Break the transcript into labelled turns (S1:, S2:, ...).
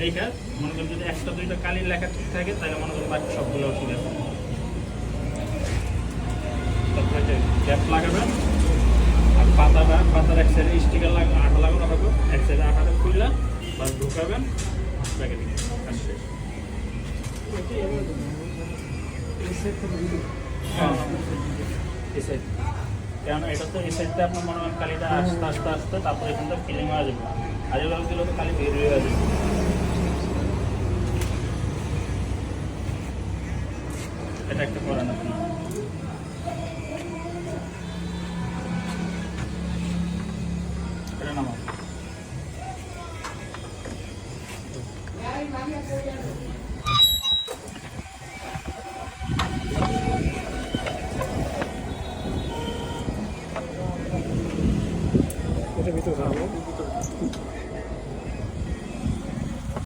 S1: লেখা মনে করেন যদি একটা দুইটা কালির লেখা ঠিক থাকে তাহলে মনে করেন বাকি সবগুলো ঠিক আছে। তারপরে ক্যাপ লাগাবেন আর পাতার এক সাইডে স্টিকার আঠা লাগানো হবে, এক সাইডে আঠাটা খুললে বা ঢুকাবেন প্যাকেটিং কাজ শেষ। এই সাইড কেন এটা তো এই সাইডটা আপনার মনে করেন কালিটা আস্তে আস্তে আস্তে তারপরে এখান থেকে ফিলিং হয়ে যাবে, আর এগুলো দিলে তো কালি বের হয়ে যাবে। এটা একটা করেন আপনি। এটা নামাও।